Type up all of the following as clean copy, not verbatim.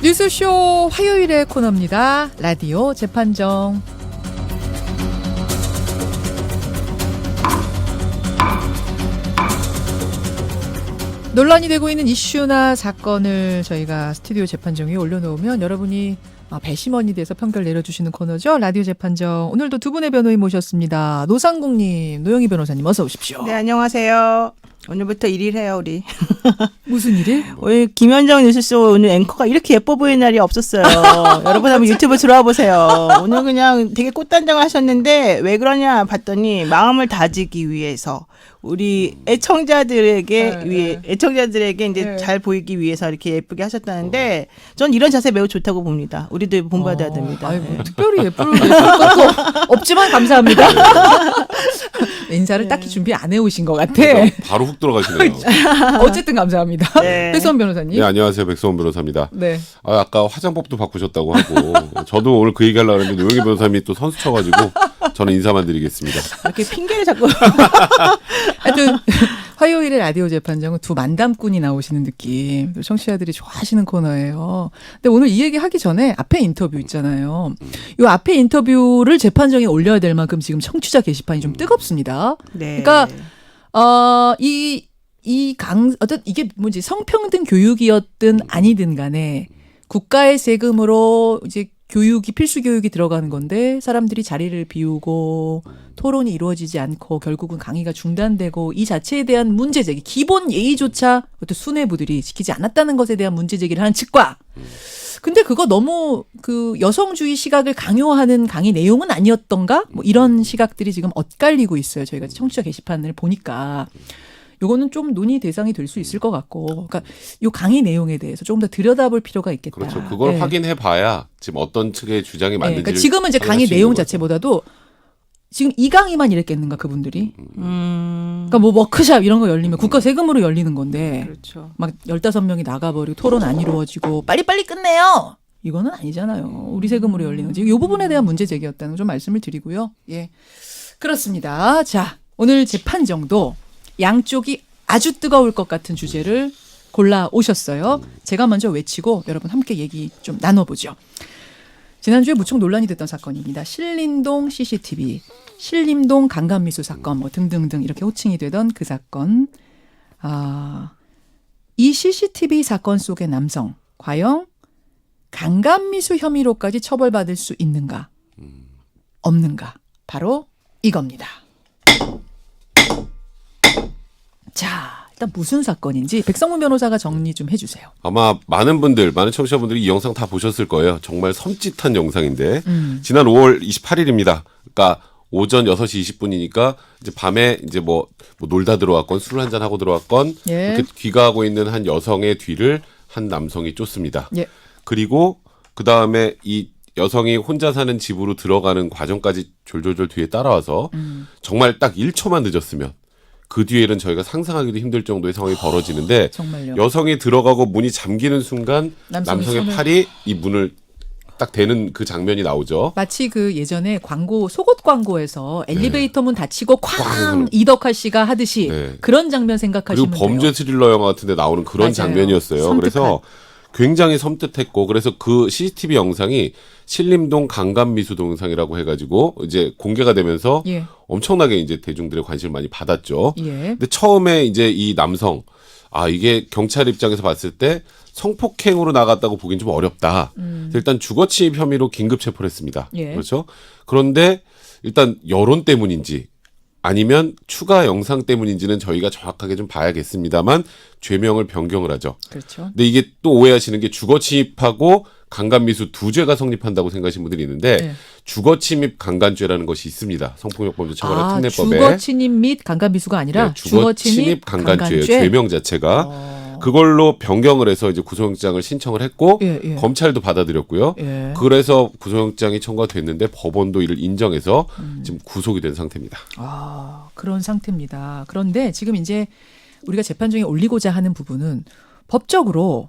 뉴스쇼 화요일의 코너입니다. 라디오 재판정. 논란이 되고 있는 이슈나 사건을 저희가 스튜디오 재판정 위에 올려놓으면 여러분이 배심원이 돼서 평가를 내려주시는 코너죠. 라디오 재판정. 오늘도 두 분의 변호인 모셨습니다. 노상국님, 노영희 변호사님 어서 오십시오. 네, 안녕하세요. 오늘부터 1일 해요, 우리. 무슨 일을? 오늘 김현정 뉴스쇼 오늘 앵커가 이렇게 예뻐 보이는 날이 없었어요. 여러분 한번 유튜브 들어와 보세요. 오늘 그냥 되게 꽃단장을 하셨는데 왜 그러냐 봤더니 마음을 다지기 위해서 우리 애청자들에게 애청자들에게 이제 잘 보이기 위해서 이렇게 예쁘게 하셨다는데 전 이런 자세 매우 좋다고 봅니다. 우리도 본받아야 됩니다. 아이고, 특별히 예쁠 것도 없지만 감사합니다. 인사를 딱히 준비 안 해오신 것 같아. 바로 훅 들어가시네요. 어쨌든 감사합니다. 네. 백성원 변호사님. 네, 안녕하세요. 백성원 변호사입니다. 네. 아까 화장법도 바꾸셨다고 하고 저도 오늘 그 얘기하려고 했는데 노영희 변호사님이 또 선수 쳐가지고 저는 인사만 드리겠습니다. 이렇게 핑계를 자꾸. 하여튼 화요일에 라디오 재판정은 두 만담꾼이 나오시는 느낌. 청취자들이 좋아하시는 코너예요. 근데 오늘 이 얘기 하기 전에 앞에 인터뷰 있잖아요. 이 앞에 인터뷰를 재판정에 올려야 될 만큼 지금 청취자 게시판이 좀 뜨겁습니다. 네. 그러니까 어떤 이게 뭐지 성평등 교육이었든 아니든 간에 국가의 세금으로 이제 교육이 필수 교육이 들어가는 건데 사람들이 자리를 비우고 토론이 이루어지지 않고 결국은 강의가 중단되고 이 자체에 대한 문제 제기, 기본 예의조차 어떤 수뇌부들이 지키지 않았다는 것에 대한 문제 제기를 하는 측과 근데 그거 너무 그 여성주의 시각을 강요하는 강의 내용은 아니었던가? 뭐 이런 시각들이 지금 엇갈리고 있어요. 저희가 청취자 게시판을 보니까. 요거는 좀 논의 대상이 될 수 있을 것 같고, 그러니까 요 강의 내용에 대해서 조금 더 들여다볼 필요가 있겠다. 그렇죠. 그걸 네. 확인해봐야 지금 어떤 측의 주장이 맞는지. 그러니까 지금은 이제 강의 내용 자체보다도 지금 이 강의만 이랬겠는가 그분들이. 그러니까 뭐 워크샵 이런 거 열리면 국가 세금으로 열리는 건데, 그렇죠. 막 15명이 나가버리고 토론 안 이루어지고 빨리빨리 끝내요. 이거는 아니잖아요. 우리 세금으로 열리는 거지. 이 부분에 대한 문제 제기였다는 걸 좀 말씀을 드리고요. 예, 그렇습니다. 자, 오늘 재판정도 양쪽이 아주 뜨거울 것 같은 주제를 골라 오셨어요. 제가 먼저 외치고 여러분 함께 얘기 좀 나눠보죠. 지난주에 무척 논란이 됐던 사건입니다. 신림동 CCTV, 신림동 강간미수 사건 뭐 등등등 이렇게 호칭이 되던 그 사건. 이 CCTV 사건 속의 남성 과연 강간미수 혐의로까지 처벌받을 수 있는가 없는가 바로 이겁니다. 자, 일단 무슨 사건인지 백성문 변호사가 정리 좀 해주세요. 아마 많은 청취자분들이 이 영상 다 보셨을 거예요. 정말 섬찟한 영상인데 지난 5월 28일입니다. 그러니까 오전 6시 20분이니까 이제 밤에 이제 뭐 놀다 들어왔건 술을 한잔 하고 들어왔건 예. 이렇게 귀가하고 있는 한 여성의 뒤를 한 남성이 쫓습니다. 예. 그리고 그 다음에 이 여성이 혼자 사는 집으로 들어가는 과정까지 졸졸졸 뒤에 따라와서 정말 딱 1초만 늦었으면 그 뒤에는 저희가 상상하기도 힘들 정도의 상황이 벌어지는데 정말요. 여성이 들어가고 문이 잠기는 순간 남성의 팔이 이 문을 딱 대는 그 장면이 나오죠. 마치 그 예전에 광고 속옷 광고에서 엘리베이터 문 닫히고 쾅 꽝! 이덕화 씨가 하듯이 네. 그런 장면 생각하시면 그리고 범죄 돼요. 스릴러 영화 같은 데 나오는 그런 맞아요. 장면이었어요. 섬뜩한. 그래서 굉장히 섬뜩했고 그래서 그 CCTV 영상이 신림동 강간미수 동영상이라고 해가지고 이제 공개가 되면서 예. 엄청나게 이제 대중들의 관심을 많이 받았죠. 예. 근데 처음에 이제 이 남성 이게 경찰 입장에서 봤을 때 성폭행으로 나갔다고 보기엔 좀 어렵다. 그래서 일단 주거침입 혐의로 긴급 체포를 했습니다. 예. 그렇죠? 그런데 일단 여론 때문인지 아니면 추가 영상 때문인지는 저희가 정확하게 좀 봐야겠습니다만 죄명을 변경을 하죠. 그렇죠. 근데 이게 또 오해하시는 게 주거침입하고 강간미수 두 죄가 성립한다고 생각하시는 분들이 있는데 네. 주거침입 강간죄라는 것이 있습니다. 성폭력범죄 처벌 특례법에. 주거침입 및 강간미수가 아니라 네, 주거침입 강간죄예요. 죄명 자체가. 그걸로 변경을 해서 이제 구속영장을 신청을 했고 예, 예. 검찰도 받아들였고요. 예. 그래서 구속영장이 청구가 됐는데 법원도 이를 인정해서 지금 구속이 된 상태입니다. 그런 상태입니다. 그런데 지금 이제 우리가 재판 중에 올리고자 하는 부분은 법적으로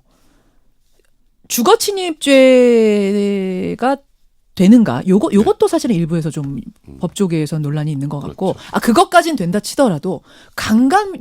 주거침입죄가 되는가? 요것도 사실은 일부에서 좀 법조계에서 논란이 있는 것 같고, 그렇죠. 그것까진 된다 치더라도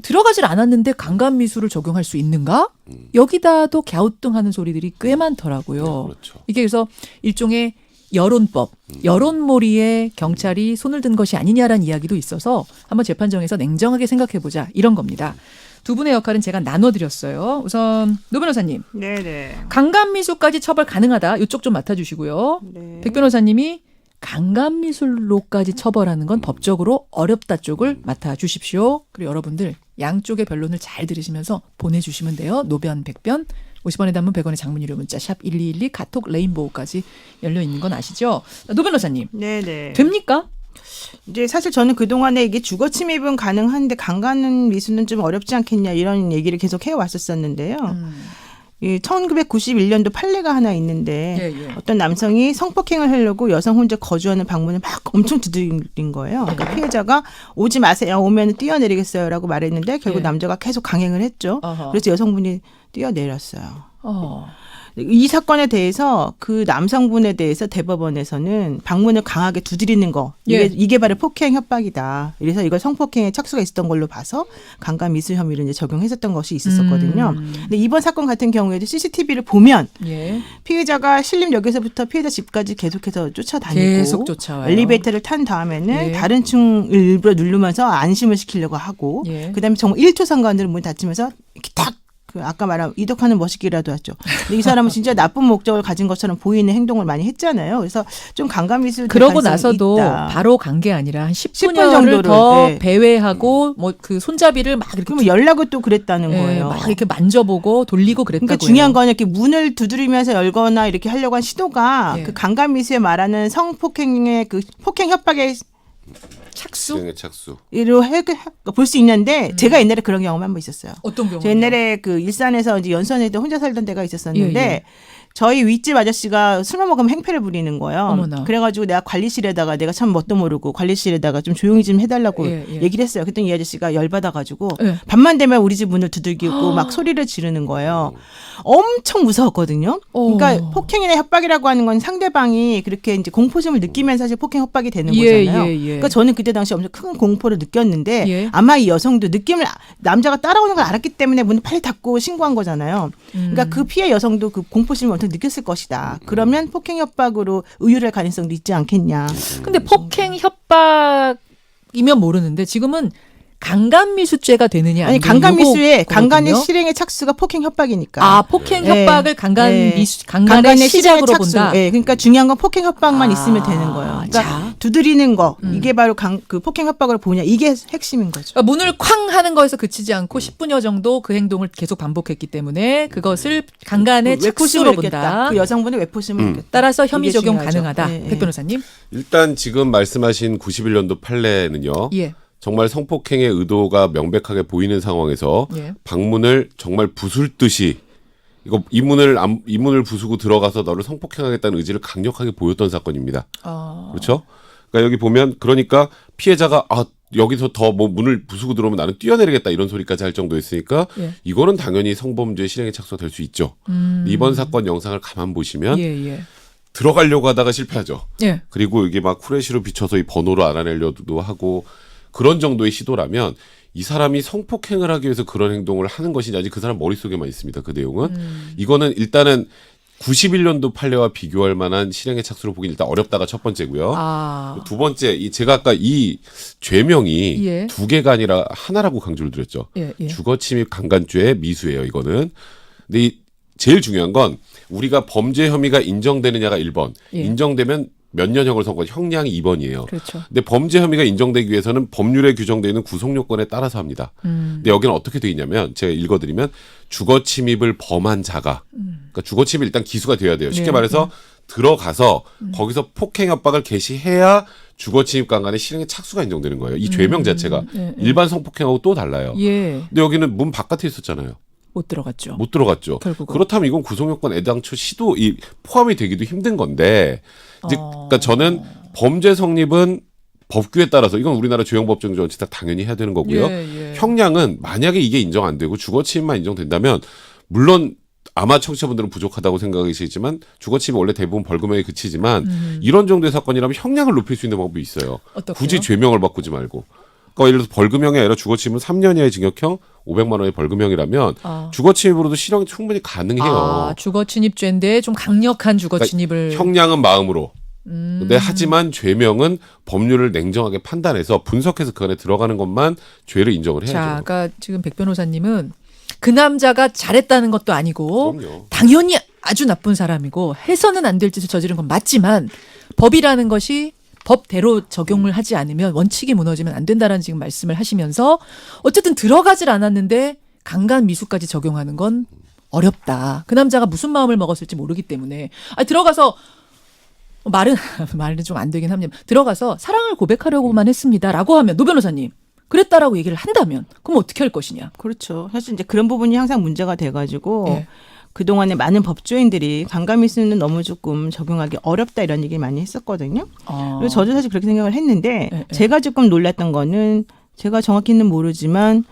들어가질 않았는데 강간 미수를 적용할 수 있는가? 여기다도 갸우뚱하는 소리들이 꽤 많더라고요. 그렇죠. 이게 그래서 일종의 여론법, 여론몰이에 경찰이 손을 든 것이 아니냐라는 이야기도 있어서 한번 재판정에서 냉정하게 생각해보자 이런 겁니다. 두 분의 역할은 제가 나눠드렸어요. 우선 노 변호사님. 네네. 강간미수까지 처벌 가능하다. 이쪽 좀 맡아주시고요. 네. 백 변호사님이 강간미술로까지 처벌하는 건 법적으로 어렵다 쪽을 맡아주십시오. 그리고 여러분들 양쪽의 변론을 잘 들으시면서 보내주시면 돼요. 노변 백변 50원의 단문 100원의 장문 유료 문자 샵 1212 카톡 레인보우까지 열려있는 건 아시죠? 노 변호사님. 네네. 됩니까? 이제 사실 저는 그동안에 이게 주거 침입은 가능한데 강간 미수는 좀 어렵지 않겠냐 이런 얘기를 계속 해왔었었는데요. 이 1991년도 판례가 하나 있는데 예. 어떤 남성이 성폭행을 하려고 여성 혼자 거주하는 방문을 막 엄청 두드린 거예요. 그러니까 피해자가 오지 마세요. 오면 뛰어내리겠어요라고 말했는데 결국 예. 남자가 계속 강행을 했죠. 어허. 그래서 여성분이 뛰어내렸어요. 어. 이 사건에 대해서 그 남성분에 대해서 대법원에서는 방문을 강하게 두드리는 거 이게 바로 폭행 협박이다. 그래서 이걸 성폭행에 착수가 있었던 걸로 봐서 강간 미수 혐의를 이제 적용했었던 것이 있었거든요. 근데 이번 사건 같은 경우에도 CCTV를 보면 예. 피해자가 신림역에서부터 피해자 집까지 계속해서 쫓아다니고 계속 쫓아와요. 엘리베이터를 탄 다음에는 예. 다른 층을 일부러 누르면서 안심을 시키려고 하고 예. 그다음에 정말 1초 상관으로 문 닫히면서 이렇게 탁 아까 말한 이덕화는 멋있기라도 하죠. 근데 이 사람은 진짜 나쁜 목적을 가진 것처럼 보이는 행동을 많이 했잖아요. 그래서 좀 강간미수 그러고 나서도 있다. 바로 간 게 아니라 한 10분 10분여를 정도를, 더 네. 배회하고 뭐 그 손잡이를 막 이렇게 그러면 연락을 또 그랬다는 예, 거예요. 막 이렇게 만져보고 돌리고 그랬다고요. 그러니까 중요한 건 이렇게 문을 두드리면서 열거나 이렇게 하려고 한 시도가 예. 그 강간미수에 말하는 성폭행의 그 폭행 협박의 착수? 실행의 착수. 이로 볼 수 있는데 제가 옛날에 그런 경험 한번 있었어요. 어떤 경우? 저 옛날에 그 일산에서 이제 연선에도 혼자 살던 데가 있었었는데 예. 저희 윗집 아저씨가 술만 먹으면 행패를 부리는 거예요. 어머나. 그래가지고 내가 관리실에다가 내가 참 뭣도 모르고 관리실에다가 좀 조용히 좀 해달라고 예. 얘기를 했어요. 그랬더니 이 아저씨가 열받아가지고 예. 밤만 되면 우리 집 문을 두들기고 막 소리를 지르는 거예요. 엄청 무서웠거든요. 그러니까 폭행이나 협박이라고 하는 건 상대방이 그렇게 이제 공포심을 느끼면 사실 폭행 협박이 되는 거잖아요. 예. 그러니까 저는 그때 당시 엄청 큰 공포를 느꼈는데 예. 아마 이 여성도 느낌을 남자가 따라오는 걸 알았기 때문에 문을 빨리 닫고 신고한 거잖아요. 그러니까 그 피해 여성도 그 공포심을 엄청 느꼈을 것이다. 그러면 폭행 협박으로 의율할 가능성도 있지 않겠냐. 근데 폭행 협박이면 모르는데 지금은 강간미수죄가 되느냐? 아니 아니냐 강간미수에 이거거든요. 강간의 실행의 착수가 폭행 협박이니까. 아 폭행 협박을 강간의 실행의 시작으로 착수. 본다. 예, 그러니까 중요한 건 폭행 협박만 있으면 되는 거예요. 그러니까 자. 두드리는 거 이게 바로 그 폭행 협박으로 보냐 이게 핵심인 거죠. 그러니까 문을 쾅 하는 거에서 그치지 않고 10분여 정도 그 행동을 계속 반복했기 때문에 그것을 강간의 착수로 본다. 그 여성분의 외포심을 느꼈다. 따라서 혐의 이게 적용 중요하죠. 가능하다. 예, 예. 백 변호사님. 일단 지금 말씀하신 91년도 판례는요. 예. 정말 성폭행의 의도가 명백하게 보이는 상황에서 예. 방문을 정말 부술듯이 이 문을 부수고 들어가서 너를 성폭행하겠다는 의지를 강력하게 보였던 사건입니다. 그렇죠? 그러니까 여기 보면 그러니까 피해자가 여기서 더 뭐 문을 부수고 들어오면 나는 뛰어내리겠다 이런 소리까지 할 정도였으니까 예. 이거는 당연히 성범죄 실행에 착수가 될 수 있죠. 이번 사건 영상을 가만 보시면 예. 들어가려고 하다가 실패하죠. 예. 그리고 이게 막 후레쉬로 비춰서 이 번호를 알아내려도 하고 그런 정도의 시도라면 이 사람이 성폭행을 하기 위해서 그런 행동을 하는 것인지 아직 그 사람 머릿속에만 있습니다. 그 내용은. 이거는 일단은 91년도 판례와 비교할 만한 실행의 착수로 보기는 일단 어렵다가 첫 번째고요. 두 번째, 제가 아까 이 죄명이 예. 두 개가 아니라 하나라고 강조를 드렸죠. 예. 주거침입 강간죄의 미수예요. 이거는. 근데 제일 중요한 건 우리가 범죄 혐의가 인정되느냐가 1번. 예. 인정되면 몇 년형을 선고 형량이 2번이에요. 그렇죠. 근데 범죄 혐의가 인정되기 위해서는 법률에 규정되어 있는 구속 요건에 따라서 합니다. 근데 여기는 어떻게 돼 있냐면 제가 읽어드리면 주거 침입을 범한 자가 그러니까 주거 침입 일단 기수가 돼야 돼요. 쉽게 네. 말해서 들어가서 거기서 폭행 협박을 개시해야 주거 침입 강간의 실행의 착수가 인정되는 거예요. 이 죄명 자체가 일반 성폭행하고 또 달라요. 예. 근데 여기는 문 바깥에 있었잖아요. 못 들어갔죠. 못 들어갔죠. 결국은. 그렇다면 이건 구속요건 애당초 포함이 되기도 힘든 건데 이제 그러니까 저는 범죄 성립은 법규에 따라서 이건 우리나라 죄형법정 전체 당연히 해야 되는 거고요. 예. 형량은 만약에 이게 인정 안 되고 주거침입만 인정된다면 물론 아마 청취자분들은 부족하다고 생각하시지만 주거침입 원래 대부분 벌금형에 그치지만 이런 정도의 사건이라면 형량을 높일 수 있는 방법이 있어요. 어떻게요? 굳이 죄명을 바꾸지 말고. 그러니까 예를 들어서 벌금형이 아니라 주거침입은 3년 이하의 징역형, 500만 원의 벌금형이라면 주거침입으로도 실형이 충분히 가능해요. 주거침입죄인데 좀 강력한 주거침입을. 형량은 마음으로. 근데 하지만 죄명은 법률을 냉정하게 판단해서 분석해서 그 안에 들어가는 것만 죄를 인정을 해야죠. 자, 그러니까 지금 백 변호사님은 그 남자가 잘했다는 것도 아니고 그럼요. 당연히 아주 나쁜 사람이고 해서는 안 될 짓을 저지른 건 맞지만 법이라는 것이 법대로 적용을 하지 않으면 원칙이 무너지면 안 된다라는 지금 말씀을 하시면서 어쨌든 들어가질 않았는데 강간 미수까지 적용하는 건 어렵다. 그 남자가 무슨 마음을 먹었을지 모르기 때문에 들어가서 말은 좀 안 되긴 합니다. 들어가서 사랑을 고백하려고만 했습니다라고 하면 노 변호사님 그랬다라고 얘기를 한다면 그럼 어떻게 할 것이냐? 그렇죠. 사실 이제 그런 부분이 항상 문제가 돼가지고 예. 그동안에 많은 법조인들이 강간미수는 너무 조금 적용하기 어렵다 이런 얘기를 많이 했었거든요. 그래서 저도 사실 그렇게 생각을 했는데 예. 제가 조금 놀랐던 거는 제가 정확히는 모르지만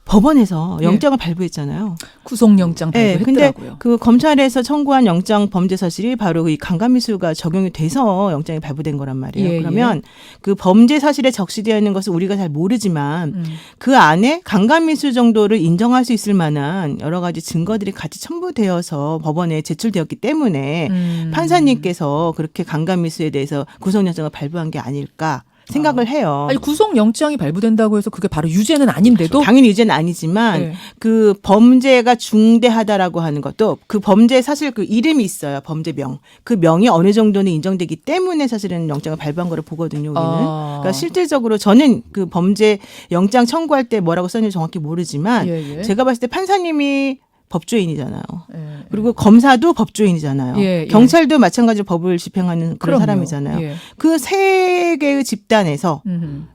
법원에서 영장을 발부했잖아요. 구속영장 네, 근데 발부했더라고요. 그 검찰에서 청구한 영장 범죄 사실이 바로 이 강간미수가 적용이 돼서 영장이 발부된 거란 말이에요. 예, 그러면 그 범죄 사실에 적시되어 있는 것을 우리가 잘 모르지만 그 안에 강간미수 정도를 인정할 수 있을 만한 여러 가지 증거들이 같이 첨부되어서 법원에 제출되었기 때문에 판사님께서 그렇게 강간미수에 대해서 구속영장을 발부한 게 아닐까 생각을 해요. 아니 구속영장이 발부된다고 해서 그게 바로 유죄는 아닌데도 당연히 유죄는 아니지만 네. 그 범죄가 중대하다라고 하는 것도 그 범죄 사실 그 이름이 있어요. 범죄명. 그 명이 어느 정도는 인정되기 때문에 사실은 영장을 발부한 거를 보거든요. 우리는. 그러니까 실질적으로 저는 그 범죄 영장 청구할 때 뭐라고 썼는지 정확히 모르지만 예. 제가 봤을 때 판사님이 법조인이잖아요. 예. 그리고 검사도 법조인이잖아요. 예. 경찰도 마찬가지로 법을 집행하는 그런 그럼요. 사람이잖아요. 예. 그 세 개의 집단에서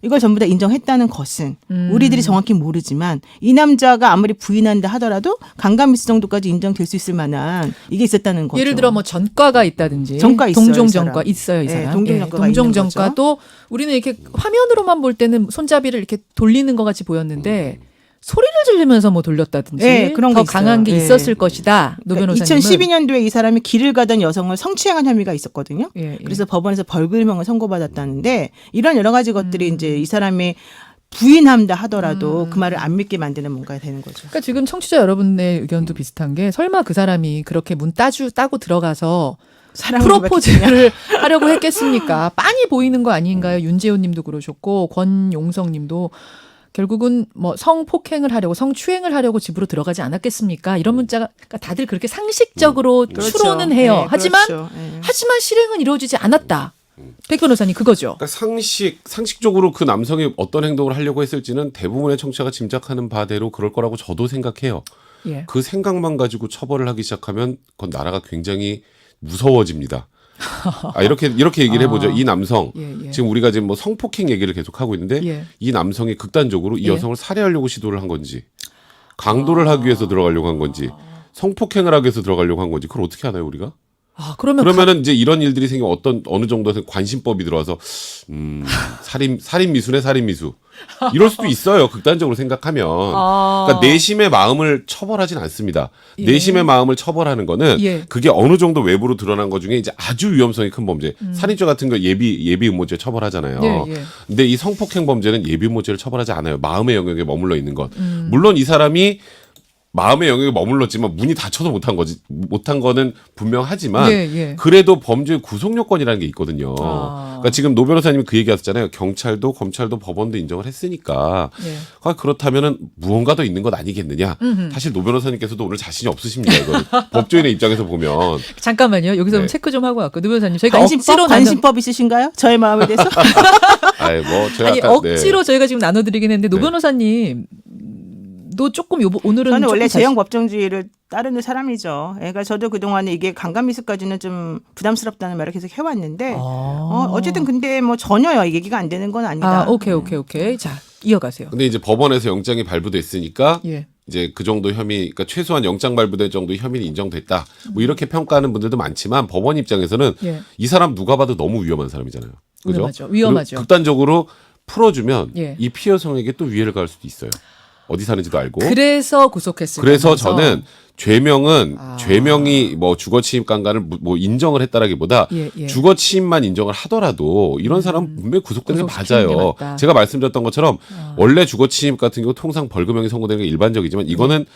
이걸 전부 다 인정했다는 것은 우리들이 정확히 모르지만 이 남자가 아무리 부인한다 하더라도 강간미수 정도까지 인정될 수 있을 만한 이게 있었다는 거죠. 예를 들어 뭐 전과가 있다든지 전과 있어요, 동종 이 전과 사람. 있어요 이 네, 사람. 동종 예, 전과가 동종 있는 거죠. 전과도 우리는 이렇게 화면으로만 볼 때는 손잡이를 이렇게 돌리는 것 같이 보였는데 소리를 지르면서 뭐 돌렸다든지 네, 그런 더 게 있어요. 강한 게 네. 있었을 것이다. 노 그러니까 변호사님은 2012년도에 이 사람이 길을 가던 여성을 성추행한 혐의가 있었거든요. 예. 그래서 법원에서 벌금형을 선고받았다는데 이런 여러 가지 것들이 이제 이 사람이 부인한다 하더라도 그 말을 안 믿게 만드는 뭔가 되는 거죠. 그러니까 지금 청취자 여러분의 의견도 비슷한 게 설마 그 사람이 그렇게 문 따고 들어가서 사랑으로 프로포즈를 하려고 했겠습니까? 빤히 보이는 거 아닌가요? 윤재호 님도 그러셨고 권용성 님도 결국은 뭐 성폭행을 하려고 성추행을 하려고 집으로 들어가지 않았겠습니까? 이런 문자가 그러니까 다들 그렇게 상식적으로 추론은 해요. 네, 하지만 그렇죠. 네. 하지만 실행은 이루어지지 않았다. 백 변호사님 그거죠. 그러니까 상식적으로 그 남성이 어떤 행동을 하려고 했을지는 대부분의 청취자가 짐작하는 바대로 그럴 거라고 저도 생각해요. 예. 그 생각만 가지고 처벌을 하기 시작하면 그건 나라가 굉장히 무서워집니다. 이렇게 얘기를 해보죠. 이 남성 예. 지금 우리가 지금 뭐 성폭행 얘기를 계속 하고 있는데 예. 이 남성이 극단적으로 이 예. 여성을 살해하려고 시도를 한 건지 강도를 하기 위해서 들어가려고 한 건지 성폭행을 하기 위해서 들어가려고 한 건지 그걸 어떻게 하나요 우리가? 그러면은 이제 이런 일들이 생기면 어느 정도의 관심법이 들어와서 살인 미수네 살인 미수 이럴 수도 있어요. 극단적으로 생각하면. 그러니까 내심의 마음을 처벌하진 않습니다. 예. 내심의 마음을 처벌하는 거는 예. 그게 어느 정도 외부로 드러난 것 중에 이제 아주 위험성이 큰 범죄. 살인죄 같은 거 예비 음모죄 처벌하잖아요. 예. 근데 이 성폭행 범죄는 예비 음모죄를 처벌하지 않아요. 마음의 영역에 머물러 있는 것. 물론 이 사람이 마음의 영역에 머물렀지만 문이 닫혀도 못한 거는 분명하지만 예. 그래도 범죄 구속 요건이라는 게 있거든요. 그러니까 지금 노 변호사님이 그 얘기하셨잖아요. 경찰도 검찰도 법원도 인정을 했으니까 예. 그렇다면은 무언가 더 있는 것 아니겠느냐. 사실 노 변호사님께서도 오늘 자신이 없으십니다. 이건 법조인의 입장에서 보면 잠깐만요. 여기서 네. 체크 좀 하고 왔고 노 변호사님 저희가 억지로 관심법 있으신가요? 저의 마음에 대해서? 제가 억지로 저희가 지금 나눠드리긴 했는데 노 네. 변호사님 도 조금 오늘은 저는 조금 원래 다시- 제형 법정주의를 따르는 사람이죠. 그러니까 저도 그동안에 이게 강간미수까지는 좀 부담스럽다는 말을 계속 해왔는데 어쨌든 근데 뭐 전혀요. 이 얘기가 안 되는 건 아니다. 오케이. 자, 이어가세요. 근데 이제 법원에서 영장이 발부됐으니까 예. 이제 그 정도 혐의, 그러니까 최소한 영장 발부될 정도의 혐의는 인정됐다. 뭐 이렇게 평가하는 분들도 많지만 법원 입장에서는 예. 이 사람 누가 봐도 너무 위험한 사람이잖아요. 그죠? 위험하죠. 그리고 극단적으로 풀어주면 예. 이 피해 여성에게 또 위해를 가할 수도 있어요. 어디 사는지도 알고. 그래서 구속했어요. 그래서 저는 죄명은 아. 죄명이 뭐 주거침입 강간을 뭐 인정을 했다라기보다 예. 주거침입만 인정을 하더라도 이런 사람은 분명히 구속되는 게 구속시키는 게 맞아요. 맞다. 제가 말씀드렸던 것처럼 원래 주거침입 같은 경우 통상 벌금형이 선고되는 게 일반적이지만 이거는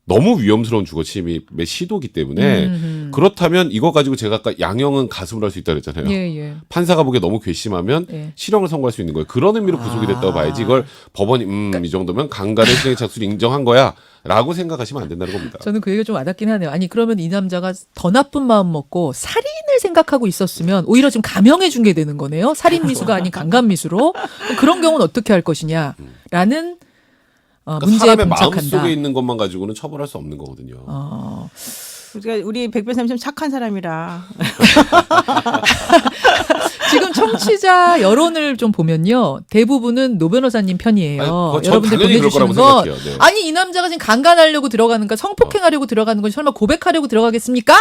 너무 위험스러운 주거침입의 시도기 때문에 그렇다면 이거 가지고 제가 아까 양형은 가슴을 할 수 있다 그랬잖아요. 예. 판사가 보기에 너무 괘씸하면 예. 실형을 선고할 수 있는 거예요. 그런 의미로 구속이 됐다고 봐야지 이걸 법원이 이 정도면 강간의 실행 착수를 인정한 거야 라고 생각하시면 안 된다는 겁니다. 저는 그 얘기가 좀 와닿긴 하네요. 아니 그러면 이 남자가 더 나쁜 마음 먹고 살인을 생각하고 있었으면 오히려 지금 감형해 준 게 되는 거네요. 살인 미수가 아닌 강간 미수로. 그런 경우는 어떻게 할 것이냐라는 그러니까 문제에 사람의 봉착한다. 마음속에 있는 것만 가지고는 처벌할 수 없는 거거든요. 그러니까 우리 백변사님 좀 착한 사람이라. 지금 청취자 여론을 좀 보면요. 대부분은 노 변호사님 편이에요. 아니, 전 여러분들 당연히 그럴 보내주시는 거라고 건 생각해요. 네. 아니 이 남자가 지금 강간하려고 들어가는가 성폭행하려고 들어가는 건 설마 고백하려고 들어가겠습니까?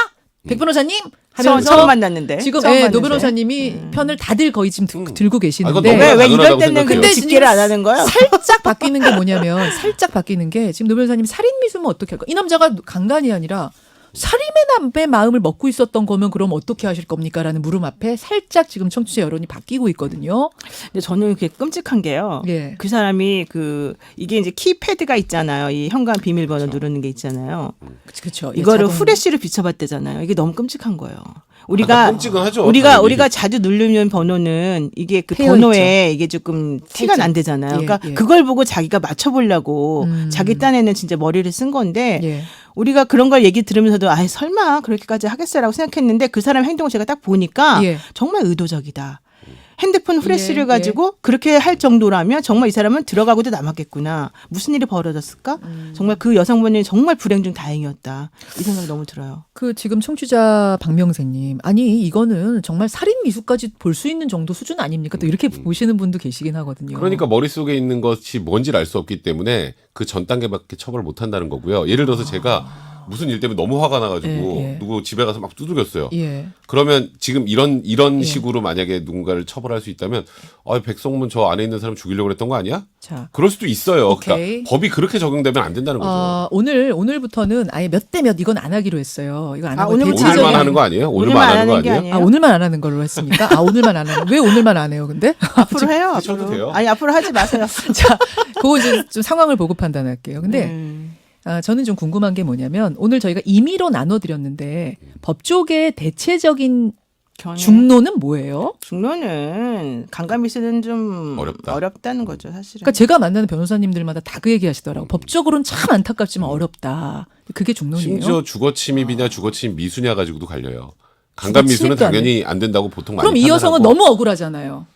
백 변호사님 하면서 처음 만났는데. 지금 처음 노 만났는데. 변호사님이 편을 다들 거의 지금 들고 아, 계시는데 이건 왜 너무 이럴 당연하다고 때는 생각해요. 근데 직계를 안 하는 거야? 살짝 바뀌는 게 뭐냐면 살짝 바뀌는 게 지금 노 변호사님 살인 미수면 어떻게 할까? 이 남자가 강간이 아니라 살인의 마음을 먹고 있었던 거면 그럼 어떻게 하실 겁니까?라는 물음 앞에 살짝 지금 청취자 여론이 바뀌고 있거든요. 근데 저는 그게 끔찍한 게요. 예. 그 사람이 이게 이제 키패드가 있잖아요. 이 현관 비밀번호 누르는 게 있잖아요. 그렇죠. 이거를 후레쉬로 비춰봤대잖아요. 이게 너무 끔찍한 거예요. 아, 우리가 끔찍은 하죠. 우리가 당연히. 우리가 자주 누르는 번호는 이게 그 패여 번호에 이게 조금 티가 살짝. 난대잖아요. 예, 그러니까 예. 그걸 보고 자기가 맞춰보려고 자기 딴에는 진짜 머리를 쓴 건데 예. 우리가 그런 걸 얘기 들으면서도 아 설마 그렇게까지 하겠어라고 생각했는데 그 사람 행동을 제가 딱 보니까 예. 정말 의도적이다. 핸드폰 후레쉬를 예, 가지고 그렇게 할 정도라면 정말 이 사람은 들어가고도 남았겠구나. 무슨 일이 벌어졌을까? 정말 그 여성분이 정말 불행 중 다행이었다. 이 생각이 너무 들어요. 그 지금 청취자 박명생님 아니 이거는 정말 살인 미수까지 볼 수 있는 정도 수준 아닙니까? 또 이렇게 보시는 분도 계시긴 하거든요. 그러니까 머릿속에 있는 것이 뭔지를 알 수 없기 때문에 그 전 단계밖에 처벌을 못 한다는 거고요. 예를 들어서 제가 무슨 일 때문에 너무 화가 나가지고 예. 누구 집에 가서 막 두들겼어요. 예. 그러면 지금 이런 예. 식으로 만약에 누군가를 처벌할 수 있다면 백성문 저 안에 있는 사람 죽이려고 했던 거 아니야? 자. 그럴 수도 있어요. 오케이. 그러니까 법이 그렇게 적용되면 안 된다는 거죠. 오늘부터는 아예 몇 대 몇 이건 안 하기로 했어요. 이거 안 하고 오늘부터 대체적인- 오늘만 하는 거 아니에요? 오늘만 안 하는 거 아니에요? 아, 오늘만 안 하는 걸로 했습니까? 아, 오늘만 안 하는. 왜 오늘만 안 해요, 근데? 앞으로 해요. 하셔도 앞으로. 돼요. 아니 앞으로 하지 마세요. 자, 그거 이제 좀 상황을 보고 판단할게요. 근데 저는 좀 궁금한 게 뭐냐면 오늘 저희가 임의로 나눠드렸는데 법조계의 대체적인 중론은 뭐예요? 중론은 강간미수는 좀 어렵다. 어렵다는 거죠, 사실은. 그러니까 제가 만나는 변호사님들마다 다 그 얘기하시더라고. 법적으로는 참 안타깝지만 어렵다. 그게 중론이에요. 심지어 주거침입이냐 주거침입 미수냐 가지고도 갈려요. 강간 미수는 주거침입도 안 당연히 안 된다고 보통 많이 그럼 이 여성은 판단하고. 너무 억울하잖아요.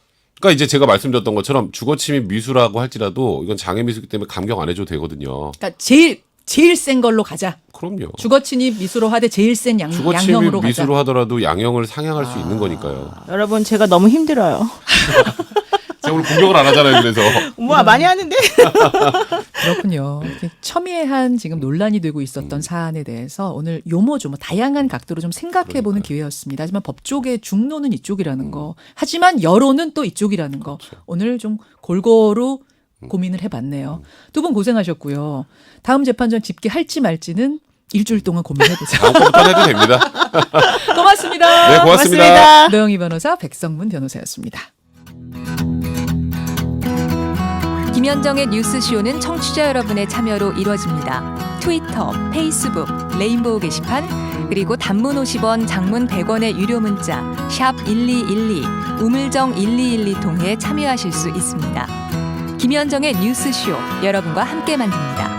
그러니까 이제 제가 말씀드렸던 것처럼 주거침입 미수라고 할지라도 이건 장애 미수기 때문에 감경 안 해줘도 되거든요. 그러니까 제일 센 걸로 가자. 그럼요. 주거침입 미수로 하되 제일 센 양형으로 주거침입 가자. 미수로 하더라도 양형을 상향할 수 있는 거니까요. 여러분 제가 너무 힘들어요. 제가 오늘 공격을 안 하잖아요. 그래서 뭐 많이 하는데. 그렇군요. 이렇게 첨예한 지금 논란이 되고 있었던 사안에 대해서 오늘 요모조모 다양한 각도로 좀 생각해보는 기회였습니다. 하지만 법조계 중론은 이쪽이라는 거. 하지만 여론은 또 이쪽이라는 거. 오늘 좀 골고루 고민을 해봤네요. 두 분 고생하셨고요. 다음 재판전 집계할지 말지는 일주일 동안 고민해보자. 다음 거부터 해도 됩니다. 고맙습니다. 네, 고맙습니다. 노영희 변호사, 백성문 변호사였습니다. 김현정의 뉴스쇼는 청취자 여러분의 참여로 이루어집니다. 트위터, 페이스북, 레인보우 게시판, 그리고 단문 50원, 장문 100원의 유료 문자 샵 1212, 우물정 1212 통해 참여하실 수 있습니다. 김현정의 뉴스쇼, 여러분과 함께 만듭니다.